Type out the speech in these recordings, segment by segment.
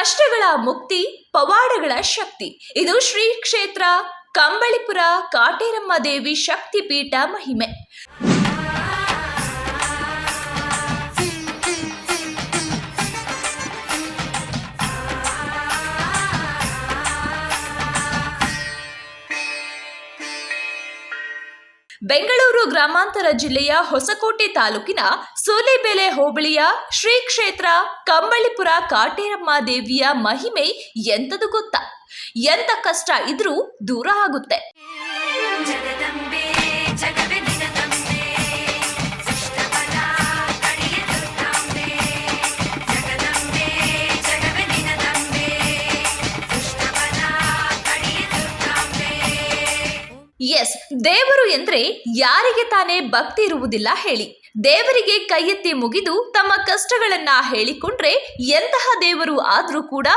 ಕಷ್ಟಗಳ ಮುಕ್ತಿ, ಪವಾಡಗಳ ಶಕ್ತಿ. ಇದು ಶ್ರೀ ಕ್ಷೇತ್ರ ಕಂಬಳಿಪುರ ಕಾಟೇರಮ್ಮ ದೇವಿ ಶಕ್ತಿಪೀಠ ಮಹಿಮೆ. ಬೆಂಗಳೂರು ಗ್ರಾಮಾಂತರ ಜಿಲ್ಲೆಯ ಹೊಸಕೋಟೆ ತಾಲೂಕಿನ ಸೂಲಿಬೆಲೆ ಹೋಬಳಿಯ ಶ್ರೀ ಕ್ಷೇತ್ರ ಕಂಬಳಿಪುರ ಕಾಟೇರಮ್ಮ ದೇವಿಯ ಮಹಿಮೆ ಎಂತದು ಗೊತ್ತಾ? ಎಂತ ಕಷ್ಟ ಇದ್ರೂ ದೂರ ಆಗುತ್ತೆ. ಎಸ್, ದೇವರು ಎಂದ್ರೆ ಯಾರಿಗೆ ತಾನೇ ಭಕ್ತಿ ಇರುವುದಿಲ್ಲ ಹೇಳಿ? ದೇವರಿಗೆ ಕೈ ಎತ್ತಿ ಮುಗಿದು ತಮ್ಮ ಕಷ್ಟಗಳನ್ನ ಹೇಳಿಕೊಂಡ್ರೆ ಎಂತಹ ದೇವರು ಆದ್ರೂ ಕೂಡ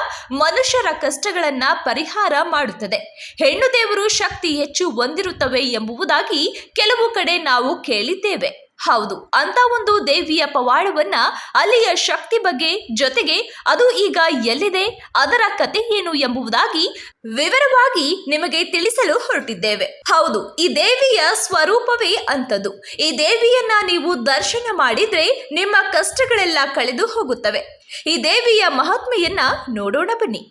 ಮನುಷ್ಯರ ಕಷ್ಟಗಳನ್ನ ಪರಿಹಾರ ಮಾಡುತ್ತದೆ. ಹೆಣ್ಣು ದೇವರು ಶಕ್ತಿ ಹೆಚ್ಚು ಹೊಂದಿರುತ್ತವೆ ಎಂಬುದಾಗಿ ಕೆಲವು ಕಡೆ ನಾವು ಕೇಳಿದ್ದೇವೆ. ಹೌದು, ಅಂತ ಒಂದು ದೇವಿಯ ಪವಾಡವನ್ನ, ಅಲ್ಲಿಯ ಶಕ್ತಿ ಬಗ್ಗೆ, ಜೊತೆಗೆ ಅದು ಈಗ ಎಲ್ಲಿದೆ, ಅದರ ಕತೆ ಏನು ಎಂಬುದಾಗಿ ವಿವರವಾಗಿ ನಿಮಗೆ ತಿಳಿಸಲು ಹೊರಟಿದ್ದೇವೆ. ಹೌದು, ಈ ದೇವಿಯ ಸ್ವರೂಪವೇ ಅಂತದ್ದು. ಈ ದೇವಿಯನ್ನ ನೀವು ದರ್ಶನ ಮಾಡಿದ್ರೆ ನಿಮ್ಮ ಕಷ್ಟಗಳೆಲ್ಲ ಕಳೆದು ಹೋಗುತ್ತವೆ. ಈ ದೇವಿಯ ಮಹಾತ್ಮೆಯನ್ನ ನೋಡೋಣ ಬನ್ನಿ.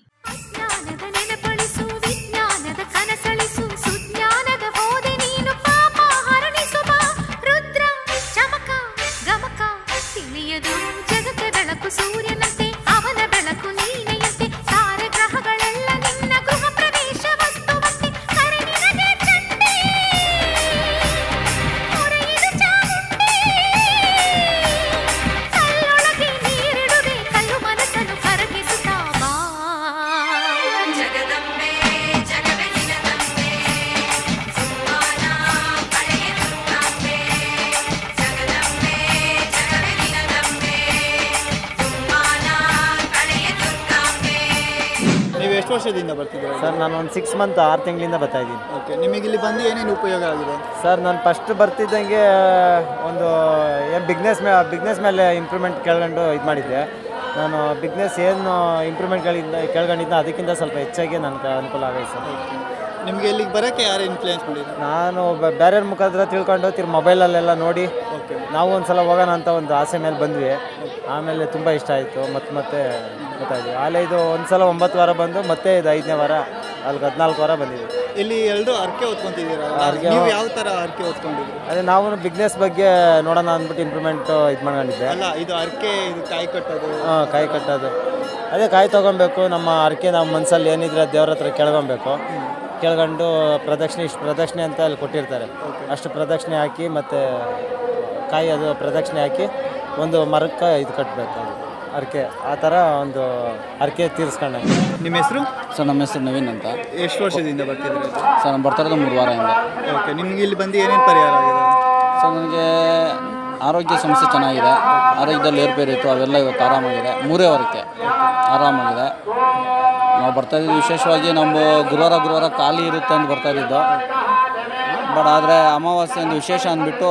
ಎಷ್ಟು ವರ್ಷದಿಂದ ಬರ್ತಿದ್ದೀರಾ ಸರ್? ನಾನು ಒಂದು 6 ಮಂತ್ 6 ತಿಂಗಳಿಂದ ಬರ್ತಾ ಇದ್ದೀನಿ. ಓಕೆ, ನಿಮಗೆ ಇಲ್ಲಿ ಬಂದು ಏನೇನು ಉಪಯೋಗ ಆಗಿದೆ ಸರ್? ನಾನು ಫಸ್ಟ್ ಬರ್ತಿದ್ದಂಗೆ ಒಂದು ಬಿಸ್ನೆಸ್ ಮೇಲೆ ಇಂಪ್ರೂವ್ಮೆಂಟ್ ಕೇಳ್ಕೊಂಡು ಇದು ಮಾಡಿದ್ದೆ. ನಾನು ಬಿಸ್ನೆಸ್ ಏನು ಇಂಪ್ರೂವ್ಮೆಂಟ್ ಕೇಳ್ಕೊಂಡಿದ್ದ ಅದಕ್ಕಿಂತ ಸ್ವಲ್ಪ ಹೆಚ್ಚಾಗಿ ನನಗೆ ಅನುಕೂಲ ಆಗೈತೆ ಸರ್. ನಿಮಗೆ ಇಲ್ಲಿಗೆ ಬರೋಕ್ಕೆ ಯಾರು ಇನ್ಫ್ಲೂಯೆನ್ಸ್ ಮಾಡಿದ್ರು? ನಾನು ಬೇರೆಯವ್ರ ಮುಖಾಂತರ ತಿಳ್ಕೊಂಡು ಮೊಬೈಲಲ್ಲೆಲ್ಲ ನೋಡಿ ನಾವು ಒಂದು ಸಲ ಹೋಗೋಣ ಅಂತ ಒಂದು ಆಸೆ ಮೇಲೆ ಬಂದ್ವಿ. ಆಮೇಲೆ ತುಂಬ ಇಷ್ಟ ಆಯಿತು. ಮತ್ತೆ ಗೊತ್ತಾಯಿತು. ಆಮೇಲೆ ಇದು ಒಂದು ಸಲ 9 ವಾರ ಬಂದು ಮತ್ತೆ ಇದು 5ನೇ ವಾರ, ಅಲ್ಲಿಗೆ 14 ವಾರ ಬಂದಿದ್ವಿ. ಇಲ್ಲಿ ಎಲ್ಲರೂ ಅರ್ಕೆ ಹೊತ್ಕೊಂತಿದ್ದೀರಾ? ನೀವು ಯಾವ ಥರ ಅರ್ಕೆ ಹೊತ್ಕೊಂಡಿದ್ದೀರಿ? ಅದೇ ನಾವು ಬಿಸ್ನೆಸ್ ಬಗ್ಗೆ ನೋಡೋಣ ಅಂದ್ಬಿಟ್ಟು ಇಂಪ್ರೂವ್ಮೆಂಟ್ ಇದು ಮಾಡ್ಕೊಂಡಿದ್ದೆ. ಅಲ್ಲ, ಇದು ಅರ್ಕೆ, ಇದು ಕಾಯಿ ಕಟ್ಟೋದು. ಕಾಯಿ ಕಟ್ಟೋದು, ಅದೇ ಕಾಯಿ ತೊಗೊಬೇಕು. ನಮ್ಮ ಅರ್ಕೆ ನಮ್ಮ ಮನಸ್ಸಲ್ಲಿ ಏನಿದ್ರೆ ದೇವ್ರ ಹತ್ರ ಕೇಳ್ಕೊಂಡು ಪ್ರದಕ್ಷಿಣೆ ಅಂತ ಅಲ್ಲಿ ಕೊಟ್ಟಿರ್ತಾರೆ. ಅಷ್ಟು ಪ್ರದಕ್ಷಿಣೆ ಹಾಕಿ ಮತ್ತು ಕಾಯಿ ಅದು ಪ್ರದಕ್ಷಿಣೆ ಹಾಕಿ ಒಂದು ಮರಕ್ಕೆ ಇದು ಕಟ್ಟಬೇಕು, ಅದು ಅರ್ಕೆ. ಆ ಥರ ಒಂದು ಅರ್ಕೆ ತೀರಿಸ್ಕೊಂಡೆ. ನಿಮ್ಮ ಹೆಸರು? ಸರ್, ನಮ್ಮ ಹೆಸರು ನವೀನ್ ಅಂತ. ಎಷ್ಟು ವರ್ಷದಿಂದ ಬರ್ತಿದ್ದೀರಿ ಸರ್? ನಾನು ಬರ್ತಾ ಇರೋದು 3 ವಾರದಿಂದ. ಓಕೆ, ನಿಮಗೆ ಇಲ್ಲಿ ಬಂದು ಏನೇನು ಪರಿಹಾರ ಆಗಿದೆ ಸರ್? ನನಗೆ ಆರೋಗ್ಯ ಸಮಸ್ಯೆ ಚೆನ್ನಾಗಿದೆ. ಆರೋಗ್ಯದಲ್ಲಿ ಏರ್ಪೇರು ಇತ್ತು, ಅವೆಲ್ಲ ಇವತ್ತು ಆರಾಮಾಗಿದೆ. 3 ವಾರಕ್ಕೆ ಆರಾಮಾಗಿದೆ. ನಾವು ಬರ್ತಾಯಿದ್ದೀವಿ. ವಿಶೇಷವಾಗಿ ನಮ್ಮ ಗುರುವಾರ ಖಾಲಿ ಇರುತ್ತೆ ಅಂತ ಬರ್ತಾಯಿದ್ದು. ಬಟ್ ಆದರೆ ಅಮಾವಾಸ್ಯೆ ಒಂದು ವಿಶೇಷ ಅಂದ್ಬಿಟ್ಟು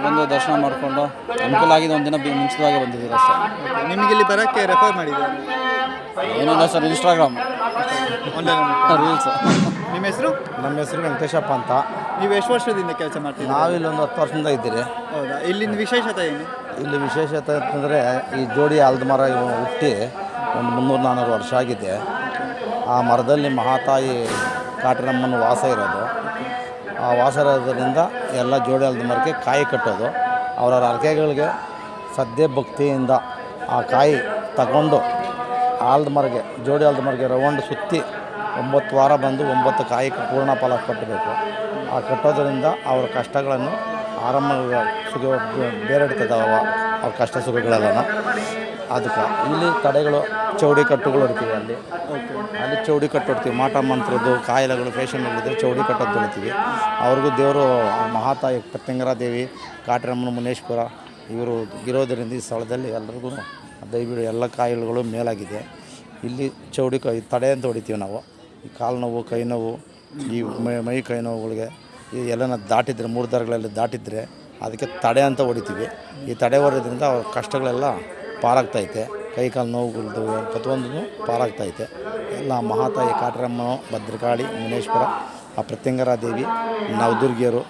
ಬಂದು ದರ್ಶನ ಮಾಡಿಕೊಂಡು ಅನುಕೂಲ ಆಗಿದೆ. ಒಂದು ದಿನ ಮುಂಚಿತವಾಗಿ ಬಂದಿದ್ದೀರಿ ಅಷ್ಟೇ. ನಿಮಗೆ ಇಲ್ಲಿ ಬರೋಕ್ಕೆ ರೆಫರ್ ಮಾಡಿದ್ದಾರೆ? ಏನಿಲ್ಲ ಸರ್, ಇನ್ಸ್ಟಾಗ್ರಾಮ್ ರೀಲ್ಸ್. ನಿಮ್ಮ ಹೆಸರು? ನಮ್ಮ ಹೆಸರು ವೆಂಕಟೇಶಪ್ಪ ಅಂತ. ನೀವು ಎಷ್ಟು ವರ್ಷದಿಂದ ಕೆಲಸ ಮಾಡ್ತೀವಿ? ನಾವಿಲ್ಲಿ ಒಂದು 10 ವರ್ಷದಿಂದ ಇದ್ದೀರಿ. ಹೌದಾ? ಇಲ್ಲಿನ ವಿಶೇಷತೆ ಏನು? ಇಲ್ಲಿ ವಿಶೇಷತೆ ಅಂತಂದರೆ ಈ ಜೋಡಿ ಆಲದ ಮರ ಹುಟ್ಟಿ ಒಂದು 300-400 ವರ್ಷ ಆಗಿದೆ. ಆ ಮರದಲ್ಲಿ ಮಹಾತಾಯಿ ಕಾಟೇರಮ್ಮನ ವಾಸ ಇರೋದು. ಆ ವಾಸ ಇರೋದ್ರಿಂದ ಎಲ್ಲ ಜೋಡಿ ಆಲದ ಮರಕ್ಕೆ ಕಾಯಿ ಕಟ್ಟೋದು. ಅವರ ಅರ್ಕೆಗಳಿಗೆ ಶ್ರದ್ಧೆ ಭಕ್ತಿಯಿಂದ ಆ ಕಾಯಿ ತಗೊಂಡು ಜೋಡಿ ಆಲದ ಮರಗೆ ರೌಂಡ್ ಸುತ್ತಿ 9 ವಾರ ಬಂದು 9 ಕಾಯಿ ಪೂರ್ಣ ಫಲ ಕಟ್ಟಬೇಕು. ಆ ಕಟ್ಟೋದ್ರಿಂದ ಅವರ ಕಷ್ಟಗಳನ್ನು ಆರಾಮಾಗಿ ಬೇರೆಡ್ತದೆ ಅವ್ರ ಕಷ್ಟ ಸುಖಗಳೆಲ್ಲ. ಅದಕ್ಕೆ ಇಲ್ಲಿ ತಡೆಗಳು ಚೌಡಿ ಕಟ್ಟುಗಳು ಇರ್ತೀವಿ. ಅಲ್ಲಿ ಚೌಡಿ ಕಟ್ಟಿಡ್ತೀವಿ. ಮಾಟ ಮಂತ್ರದ್ದು ಕಾಯಿಲೆಗಳು ಫೇಷನ್ಗಳಿದ್ದರೆ ಚೌಡಿ ಕಟ್ಟೋದು ತೊಳಿತೀವಿ. ಅವ್ರಿಗೂ ದೇವರು ಮಹಾತಾಯಿ ಪತ್ತಂಗರ ದೇವಿ, ಕಾಟೇರಮ್ಮನ ಮುನೇಶ್ವರ ಇವರು ಇರೋದರಿಂದ ಈ ಸ್ಥಳದಲ್ಲಿ ಎಲ್ರಿಗೂ ದಯವಿಟ್ಟು ಎಲ್ಲ ಕಾಯಿಲೆಗಳು ಮೇಲಾಗಿದೆ. ಇಲ್ಲಿ ಚೌಡಿ ತಡೆ ಅಂತ ಹೊಡಿತೀವಿ ನಾವು. ಈ ಕಾಲು ನೋವು, ಕೈ ನೋವು, ಈ ಮೈ ಕೈ ನೋವುಗಳಿಗೆ ಈ ಎಲ್ಲನ ದಾಟಿದ್ರೆ 3 ದಾರಗಳಲ್ಲಿ ದಾಟಿದ್ರೆ ಅದಕ್ಕೆ ತಡೆ ಅಂತ ಹೊಡಿತೀವಿ. ಈ ತಡೆ ಹೊಡೆಯೋದ್ರಿಂದ ಅವ್ರ ಕಷ್ಟಗಳೆಲ್ಲ ಪಾರಾಗ್ತೈತೆ. ಕೈಕಾಲು ನೋವುಗಳದ್ದು ಪ್ರತಿಯೊಂದೂ ಪಾರಾಗ್ತೈತೆ. ಎಲ್ಲ ಮಹಾತಾಯಿ ಕಾಟರಮ್ಮ, ಭದ್ರಕಾಳಿ, ಮುನೇಶ್ವರ, ಆ ಪ್ರತ್ಯಂಗರ ದೇವಿ, ನವದುರ್ಗಿಯರು,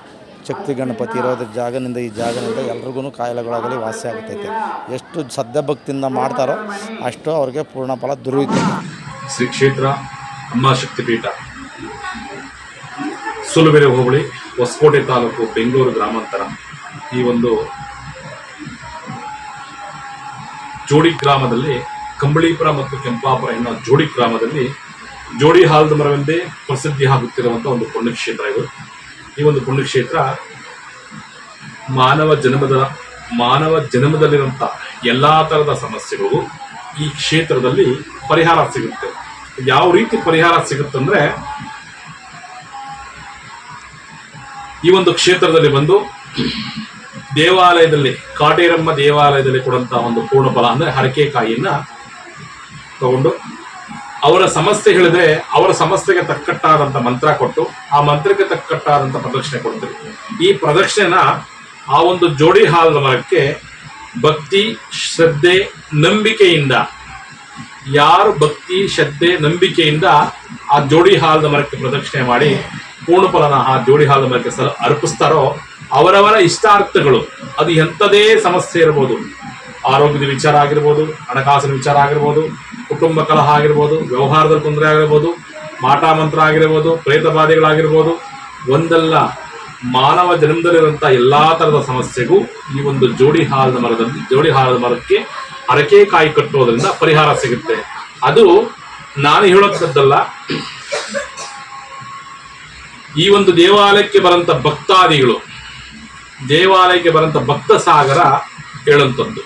ಶಕ್ತಿ ಗಣಪತಿ ಇರೋದ್ರ ಜಾಗನಿಂದ ಈ ಜಾಗನಿಂದ ಎಲ್ರಿಗೂ ಕಾಯಿಲೆಗಳಾಗಲಿ ವಾಸಿ ಆಗ್ತೈತೆ. ಎಷ್ಟು ಶ್ರದ್ಧೆ ಭಕ್ತಿಯಿಂದ ಮಾಡ್ತಾರೋ ಅಷ್ಟು ಅವ್ರಿಗೆ ಪೂರ್ಣ ಫಲ ದೊರೆಯುತ್ತೆ. ಶ್ರೀ ಕ್ಷೇತ್ರ ಅಮ್ಮ ಶಕ್ತಿಪೀಠ, ಸುಲುಬೆರೆ ಹೋಬಳಿ, ಹೊಸಕೋಟೆ ತಾಲೂಕು, ಬೆಂಗಳೂರು ಗ್ರಾಮಾಂತರ. ಈ ಒಂದು ಜೋಡಿ ಗ್ರಾಮದಲ್ಲಿ, ಕಂಬಳೀಪುರ ಮತ್ತು ಕೆಂಪಾಪುರ ಎನ್ನುವ ಜೋಡಿ ಗ್ರಾಮದಲ್ಲಿ ಜೋಡಿ ಹಾಲದ ಮರವೆಂದೇ ಪ್ರಸಿದ್ಧಿ ಆಗುತ್ತಿರುವಂಥ ಒಂದು ಪುಣ್ಯಕ್ಷೇತ್ರ ಇದು. ಈ ಒಂದು ಪುಣ್ಯಕ್ಷೇತ್ರ ಮಾನವ ಜನ್ಮದಲ್ಲಿರುವಂಥ ಎಲ್ಲ ಥರದ ಸಮಸ್ಯೆಗಳು ಈ ಕ್ಷೇತ್ರದಲ್ಲಿ ಪರಿಹಾರ ಸಿಗುತ್ತೆ. ಯಾವ ರೀತಿ ಪರಿಹಾರ ಸಿಗುತ್ತಂದ್ರೆ, ಈ ಒಂದು ಕ್ಷೇತ್ರದಲ್ಲಿ ಬಂದು ದೇವಾಲಯದಲ್ಲಿ, ಕಾಟೇರಮ್ಮ ದೇವಾಲಯದಲ್ಲಿ ಕೊಡುವಂತಹ ಒಂದು ಪೂರ್ಣ ಫಲ ಅಂದ್ರೆ ಹರಕೆಕಾಯಿಯನ್ನ ತಗೊಂಡು ಅವರ ಸಮಸ್ಯೆ ಹೇಳಿದ್ರೆ ಅವರ ಸಮಸ್ಯೆಗೆ ತಕ್ಕಟ್ಟಾದಂಥ ಮಂತ್ರ ಕೊಟ್ಟು ಆ ಮಂತ್ರಕ್ಕೆ ತಕ್ಕಟ್ಟಾದಂಥ ಪ್ರದಕ್ಷಿಣೆ ಕೊಡ್ತೀವಿ. ಈ ಪ್ರದಕ್ಷಿಣೆನ ಆ ಒಂದು ಜೋಡಿ ಹಾಲದ ಮರಕ್ಕೆ ಭಕ್ತಿ, ಶ್ರದ್ಧೆ, ನಂಬಿಕೆಯಿಂದ, ಯಾರು ಭಕ್ತಿ, ಶ್ರದ್ಧೆ, ನಂಬಿಕೆಯಿಂದ ಆ ಜೋಡಿ ಹಾಲದ ಮರಕ್ಕೆ ಪ್ರದಕ್ಷಿಣೆ ಮಾಡಿ ಪೂರ್ಣ ಫಲನ ಆ ಜೋಡಿ ಹಾಲದ ಮರಕ್ಕೆ ಅರ್ಪಿಸ್ತಾರೋ ಅವರವರ ಇಷ್ಟಾರ್ಥಗಳು, ಅದು ಎಂಥದೇ ಸಮಸ್ಯೆ ಇರ್ಬೋದು, ಆರೋಗ್ಯದ ವಿಚಾರ ಆಗಿರ್ಬೋದು, ಹಣಕಾಸಿನ ವಿಚಾರ ಆಗಿರ್ಬೋದು, ಕುಟುಂಬ ಕಲಹ ಆಗಿರ್ಬೋದು, ವ್ಯವಹಾರದಲ್ಲಿ ತೊಂದರೆ ಆಗಿರ್ಬೋದು, ಮಾಟ ಮಂತ್ರ ಆಗಿರ್ಬೋದು, ಪ್ರೇತ ಬಾಧೆಗಳಾಗಿರ್ಬೋದು, ಒಂದಲ್ಲ ಮಾನವ ಜನ್ಮದಲ್ಲಿರುವಂಥ ಎಲ್ಲ ಥರದ ಸಮಸ್ಯೆಗೂ ಈ ಒಂದು ಜೋಡಿ ಹಾಲದ ಮರಕ್ಕೆ ಹರಕೆಕಾಯಿ ಕಟ್ಟುವುದರಿಂದ ಪರಿಹಾರ ಸಿಗುತ್ತೆ. ಅದು ನಾನು ಹೇಳೋಕ್ಕದ್ದಲ್ಲ, ಈ ಒಂದು ದೇವಾಲಯಕ್ಕೆ ಬರಂತ ಭಕ್ತಾದಿಗಳು, ದೇವಾಲಯಕ್ಕೆ ಬರಂತ ಭಕ್ತ ಸಾಗರ ಹೇಳುವಂಥದ್ದು.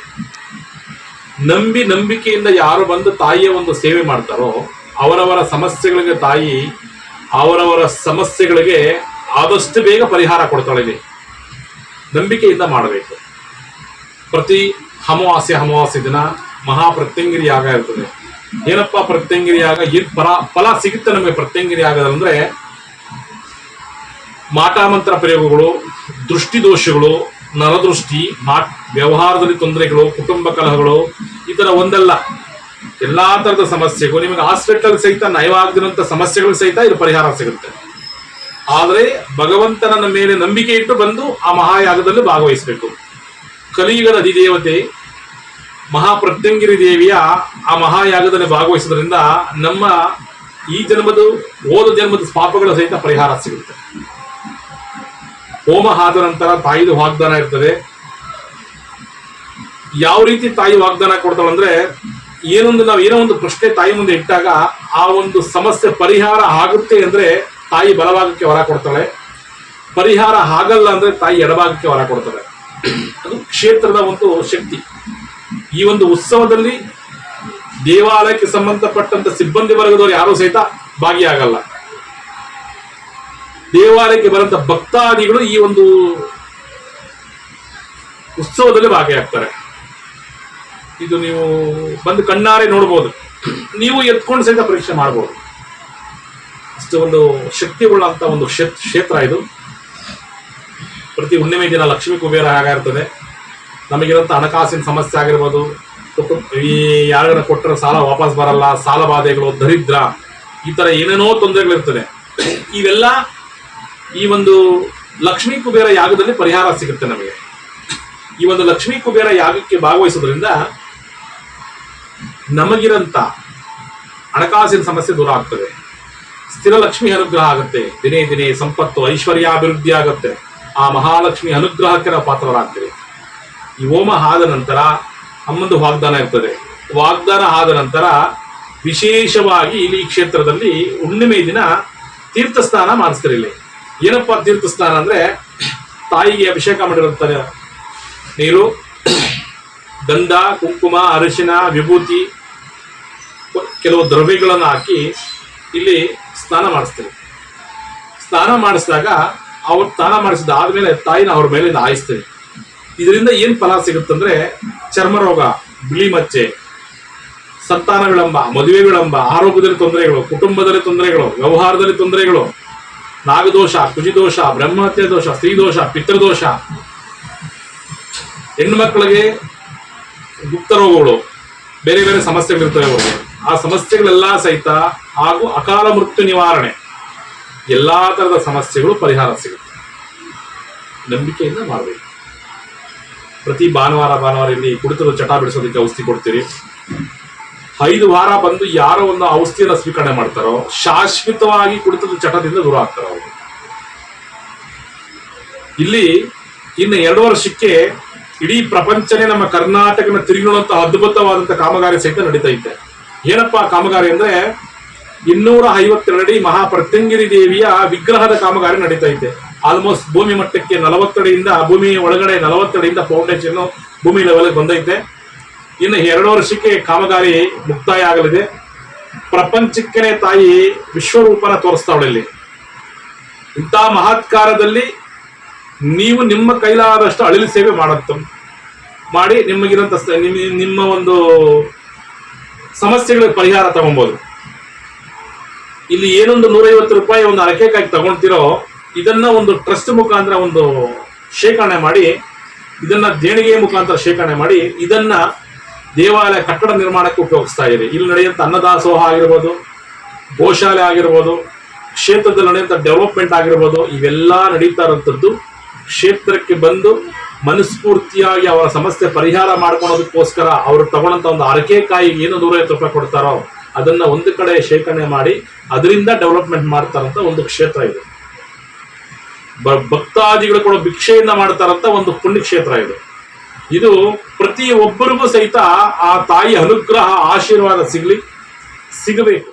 ನಂಬಿಕೆಯಿಂದ ಯಾರು ಬಂದು ತಾಯಿಯ ಒಂದು ಸೇವೆ ಮಾಡ್ತಾರೋ ಅವರವರ ಸಮಸ್ಯೆಗಳಿಗೆ ತಾಯಿ ಅವರವರ ಸಮಸ್ಯೆಗಳಿಗೆ ಆದಷ್ಟು ಬೇಗ ಪರಿಹಾರ ಕೊಡ್ತಾಳೆ. ನಂಬಿಕೆಯಿಂದ ಮಾಡಬೇಕು. ಪ್ರತಿ ಅಮಾವಾಸ್ಯೆ ದಿನ ಮಹಾಪ್ರತ್ಯಂಗಿರಿ ಯಾಗ ಇರ್ತದೆ. ಏನಪ್ಪ ಪ್ರತ್ಯಂಗಿರಿ ಯಾಗ, ಏನ್ ಫಲ ಸಿಗುತ್ತೆ ನಮಗೆ ಪ್ರತ್ಯಂಗಿರಿ ಯಾಗದಂದ್ರೆ, ಮಾಟಮಂತ್ರ ಪ್ರಯೋಗಗಳು, ದೃಷ್ಟಿ ದೋಷಗಳು, ನರದೃಷ್ಟಿ, ವ್ಯವಹಾರದಲ್ಲಿ ತೊಂದರೆಗಳು, ಕುಟುಂಬ ಕಲಹಗಳು, ಈ ತರ ಒಂದಲ್ಲ ಎಲ್ಲಾ ತರದ ಸಮಸ್ಯೆಗೂ ನಿಮಗೆ ಹಾಸ್ಪಿಟಲ್ ಸಹಿತ ನಯವಾಗದಿರುವಂತ ಸಮಸ್ಯೆಗಳು ಸಹಿತ ಇದು ಪರಿಹಾರ ಸಿಗುತ್ತೆ. ಆದರೆ ಭಗವಂತನ ಮೇಲೆ ನಂಬಿಕೆ ಇಟ್ಟು ಬಂದು ಆ ಮಹಾಯಾಗದಲ್ಲಿ ಭಾಗವಹಿಸಬೇಕು. ಕಲಿಯುಗದ ಅಧಿದೇವತೆ ಮಹಾಪ್ರತ್ಯಂಗಿರಿ ದೇವಿಯ ಆ ಮಹಾಯಾಗದಲ್ಲಿ ಭಾಗವಹಿಸೋದ್ರಿಂದ ನಮ್ಮ ಈ ಜನ್ಮದ ಹೋದ ಜನ್ಮದ ಪಾಪಗಳ ಸಹಿತ ಪರಿಹಾರ ಸಿಗುತ್ತೆ. ಹೋಮ ಆದ ನಂತರ ತಾಯಿದು ವಾಗ್ದಾನ ಇರ್ತದೆ. ಯಾವ ರೀತಿ ತಾಯಿ ವಾಗ್ದಾನ ಕೊಡ್ತಾಳಂದ್ರೆ, ಏನೋ ಒಂದು ಪ್ರಶ್ನೆ ತಾಯಿ ಮುಂದೆ ಇಟ್ಟಾಗ ಆ ಒಂದು ಸಮಸ್ಯೆ ಪರಿಹಾರ ಆಗುತ್ತೆ ಅಂದ್ರೆ ತಾಯಿ ಬಲಭಾಗಕ್ಕೆ ವರ ಕೊಡ್ತಾಳೆ, ಪರಿಹಾರ ಆಗಲ್ಲ ಅಂದ್ರೆ ತಾಯಿ ಎಡಭಾಗಕ್ಕೆ ವರ ಕೊಡ್ತಾಳೆ. ಅದು ಕ್ಷೇತ್ರದ ಒಂದು ಶಕ್ತಿ. ಈ ಒಂದು ಉತ್ಸವದಲ್ಲಿ ದೇವಾಲಯಕ್ಕೆ ಸಂಬಂಧಪಟ್ಟಂತ ಸಿಬ್ಬಂದಿ ವರ್ಗದವರು ಯಾರೂ ಸಹಿತ ಭಾಗಿಯಾಗಲ್ಲ. ದೇವಾಲಯಕ್ಕೆ ಬರಂತ ಭಕ್ತಾದಿಗಳು ಈ ಒಂದು ಉತ್ಸವದಲ್ಲಿ ಭಾಗಿಯಾಗ್ತಾರೆ. ಇದು ನೀವು ಬಂದು ಕಣ್ಣಾರೆ ನೋಡ್ಬೋದು, ನೀವು ಎತ್ಕೊಂಡು ಸಹಿತ ಪರೀಕ್ಷೆ ಮಾಡ್ಬೋದು. ಅಷ್ಟು ಒಂದು ಶಕ್ತಿ ಉಳ್ಳಂತ ಒಂದು ಕ್ಷೇತ್ರ ಇದು. ಪ್ರತಿ ಹುಣ್ಣಿಮೆ ದಿನ ಲಕ್ಷ್ಮೀ ಕುಬೇರ ಆಗಿರ್ತದೆ. ನಮಗಿರಂತ ಹಣಕಾಸಿನ ಸಮಸ್ಯೆ ಆಗಿರ್ಬೋದು, ಈ ಯಾರಿಗಾರ ಕೊಟ್ಟರೆ ಸಾಲ ವಾಪಸ್ ಬರಲ್ಲ, ಸಾಲ ಬಾಧೆಗಳು, ದರಿದ್ರ, ಈ ತರ ಏನೇನೋ ತೊಂದರೆಗಳಿರ್ತದೆ. ಇವೆಲ್ಲ ಈ ಒಂದು ಲಕ್ಷ್ಮೀ ಕುಬೇರ ಯಾಗದಲ್ಲಿ ಪರಿಹಾರ ಸಿಗುತ್ತೆ ನಮಗೆ. ಈ ಒಂದು ಲಕ್ಷ್ಮೀ ಕುಬೇರ ಯಾಗಕ್ಕೆ ಭಾಗವಹಿಸೋದ್ರಿಂದ ನಮಗಿರಂತ ಹಣಕಾಸಿನ ಸಮಸ್ಯೆ ದೂರ ಆಗ್ತದೆ. ಸ್ಥಿರ ಲಕ್ಷ್ಮಿ ಅನುಗ್ರಹ ಆಗುತ್ತೆ. ದಿನೇ ದಿನೇ ಸಂಪತ್ತು, ಐಶ್ವರ್ಯಾಭಿವೃದ್ಧಿ ಆಗುತ್ತೆ. ಆ ಮಹಾಲಕ್ಷ್ಮಿ ಅನುಗ್ರಹಕ್ಕೆ ನಾವು ಪಾತ್ರರಾಗ್ತೀವಿ. ಈ ಹೋಮ ಆದ ನಂತರ ಅಮ್ಮಂದು ವಾಗ್ದಾನ ಇರ್ತದೆ. ವಾಗ್ದಾನ ಆದ ನಂತರ ವಿಶೇಷವಾಗಿ ಇಲ್ಲಿ ಈ ಕ್ಷೇತ್ರದಲ್ಲಿ ಹುಣ್ಣಿಮೆ ದಿನ ತೀರ್ಥ ಸ್ನಾನ ಮಾಡಿಸ್ತಾರೆ. ಇಲ್ಲಿ ಏನಪ್ಪಾ ತೀರ್ಥ ಸ್ನಾನ ಅಂದ್ರೆ, ತಾಯಿಗೆ ಅಭಿಷೇಕ ಮಾಡಿರುವಂತ ನೀರು, ಗಂಧ, ಕುಂಕುಮ, ಅರಿಶಿನ, ವಿಭೂತಿ, ಕೆಲವು ದ್ರವ್ಯಗಳನ್ನು ಹಾಕಿ ಇಲ್ಲಿ ಸ್ನಾನ ಮಾಡಿಸ್ತೀವಿ. ಸ್ನಾನ ಮಾಡಿಸಿದಾಗ ಅವ್ರು ಸ್ನಾನ ಮಾಡಿಸಿದ ಆದ್ಮೇಲೆ ತಾಯಿನ ಅವ್ರ ಮೇಲಿಂದ ಹಾಯಿಸ್ತೀವಿ. ಇದರಿಂದ ಏನ್ ಫಲ ಸಿಗುತ್ತಂದ್ರೆ, ಚರ್ಮ ರೋಗ, ಬಿಳಿ ಮಚ್ಚೆ, ಸಂತಾನ ವಿಳಂಬ, ಮದುವೆ ವಿಳಂಬ, ಆರೋಗ್ಯದಲ್ಲಿ ತೊಂದರೆಗಳು, ಕುಟುಂಬದಲ್ಲಿ ತೊಂದರೆಗಳು, ವ್ಯವಹಾರದಲ್ಲಿ ತೊಂದರೆಗಳು, ನಾಗದೋಷ, ಕುಜಿದೋಷ, ಬ್ರಹ್ಮಹತ್ಯೆ ದೋಷ, ಸ್ತ್ರೀ ದೋಷ, ಪಿತೃದೋಷ, ಹೆಣ್ಣು ಮಕ್ಕಳಿಗೆ ಗುಪ್ತ ರೋಗಗಳು, ಬೇರೆ ಬೇರೆ ಸಮಸ್ಯೆಗಳಿರ್ತವೆ ಅವ್ರಿಗೆ. ಆ ಸಮಸ್ಯೆಗಳೆಲ್ಲ ಸಹಿತ ಹಾಗೂ ಅಕಾಲ ಮೃತ್ಯು ನಿವಾರಣೆ ಎಲ್ಲಾ ತರದ ಸಮಸ್ಯೆಗಳು ಪರಿಹಾರ ಸಿಗುತ್ತೆ. ನಂಬಿಕೆಯಿಂದ ಮಾಡಬೇಕು. ಪ್ರತಿ ಭಾನುವಾರ ಇಲ್ಲಿ ಕುಡಿತದ ಚಟ ಬಿಡಿಸೋದಕ್ಕೆ ಔಷಧಿ ಕೊಡ್ತೀರಿ. 5 ವಾರ ಬಂದು ಯಾರೋ ಒಂದು ಔಷಧಿಯನ್ನು ಸ್ವೀಕರಣೆ ಮಾಡ್ತಾರೋ ಶಾಶ್ವತವಾಗಿ ಕುಡಿತದ ಚಟದಿಂದ ದೂರ ಆಗ್ತಾರ ಅವರು. ಇಲ್ಲಿ ಇನ್ನು 2 ವರ್ಷಕ್ಕೆ ಇಡೀ ಪ್ರಪಂಚನೇ ನಮ್ಮ ಕರ್ನಾಟಕನ ತಿರುಗಿ ನೋಡುವಂತಹ ಅದ್ಭುತವಾದಂತಹ ಕಾಮಗಾರಿ ಸಹಿತ ನಡೀತಾ ಇದೆ. ಏನಪ್ಪಾ ಕಾಮಗಾರಿ ಅಂದ್ರೆ 252 ಅಡಿ ಮಹಾಪ್ರತ್ಯಂಗಿರಿ ದೇವಿಯ ವಿಗ್ರಹದ ಕಾಮಗಾರಿ ನಡೀತಾ ಇದೆ. ಆಲ್ಮೋಸ್ಟ್ ಭೂಮಿ ಮಟ್ಟಕ್ಕೆ 40 ಅಡಿಯಿಂದ ಭೂಮಿ ಒಳಗಡೆ 40 ಅಡಿಯಿಂದ ಫೌಂಡೇಶನ್ ಭೂಮಿ ಲೆವೆಲ್ ಬಂದೈತೆ. ಇನ್ನು 2 ವರ್ಷಕ್ಕೆ ಕಾಮಗಾರಿ ಮುಕ್ತಾಯ ಆಗಲಿದೆ. ಪ್ರಪಂಚಕ್ಕೆ ತಾಯಿ ವಿಶ್ವರೂಪನ ತೋರಿಸ್ತಾವಳೆ. ಇಲ್ಲಿ ಇಂಥ ಮಹತ್ಕಾರದಲ್ಲಿ ನೀವು ನಿಮ್ಮ ಕೈಲಾದಷ್ಟು ಅಳಿಲು ಸೇವೆ ಮಾಡಿ ನಿಮಗಿರಂತ ನಿಮ್ಮ ಒಂದು ಸಮಸ್ಯೆಗಳಿಗೆ ಪರಿಹಾರ ತಗೊಬೋದು. ಇಲ್ಲಿ ಏನೊಂದು 150 ರೂಪಾಯಿ ಒಂದು ಅರಕೆಕಾಯಿ ತಗೊಳ್ತಿರೋ ಇದನ್ನ ಒಂದು ಟ್ರಸ್ಟ್ ಮುಖಾಂತರ ಒಂದು ಶೇಖರಣೆ ಮಾಡಿ, ಇದನ್ನ ದೇಣಿಗೆ ಮುಖಾಂತರ ಶೇಖರಣೆ ಮಾಡಿ ಇದನ್ನ ದೇವಾಲಯ ಕಟ್ಟಡ ನಿರ್ಮಾಣಕ್ಕೆ ಉಪಯೋಗಿಸ್ತಾ ಇದೆ. ಇಲ್ಲಿ ನಡೆಯುವಂಥ ಅನ್ನದಾಸೋಹ ಆಗಿರ್ಬೋದು, ಗೋಶಾಲೆ ಆಗಿರ್ಬೋದು, ಕ್ಷೇತ್ರದಲ್ಲಿ ನಡೆಯುವಂಥ ಡೆವಲಪ್ಮೆಂಟ್ ಆಗಿರ್ಬೋದು, ಇವೆಲ್ಲ ನಡೀತಾ ಇರೋಂಥದ್ದು ಕ್ಷೇತ್ರಕ್ಕೆ ಬಂದು ಮನಸ್ಫೂರ್ತಿಯಾಗಿ ಅವರ ಸಮಸ್ಯೆ ಪರಿಹಾರ ಮಾಡ್ಕೊಳೋದಕ್ಕೋಸ್ಕರ ಅವರು ತಗೊಂಡಂತ ಒಂದು ಅರಕೆಕಾಯಿಗೆ ಏನು 150 ರೂಪಾಯಿ ಕೊಡ್ತಾರೋ ಅದನ್ನ ಒಂದು ಕಡೆ ಶೇಖರಣೆ ಮಾಡಿ ಅದರಿಂದ ಡೆವಲಪ್ಮೆಂಟ್ ಮಾಡ್ತಾರಂತ ಒಂದು ಕ್ಷೇತ್ರ ಇದೆ. ಭಕ್ತಾದಿಗಳು ಕೂಡ ಭಿಕ್ಷೆಯಿಂದ ಮಾಡ್ತಾರಂತ ಒಂದು ಪುಣ್ಯ ಕ್ಷೇತ್ರ ಇದೆ. ಇದು ಪ್ರತಿ ಒಬ್ಬರಿಗೂ ಸಹಿತ ಆ ತಾಯಿ ಅನುಗ್ರಹ ಆಶೀರ್ವಾದ ಸಿಗಬೇಕು.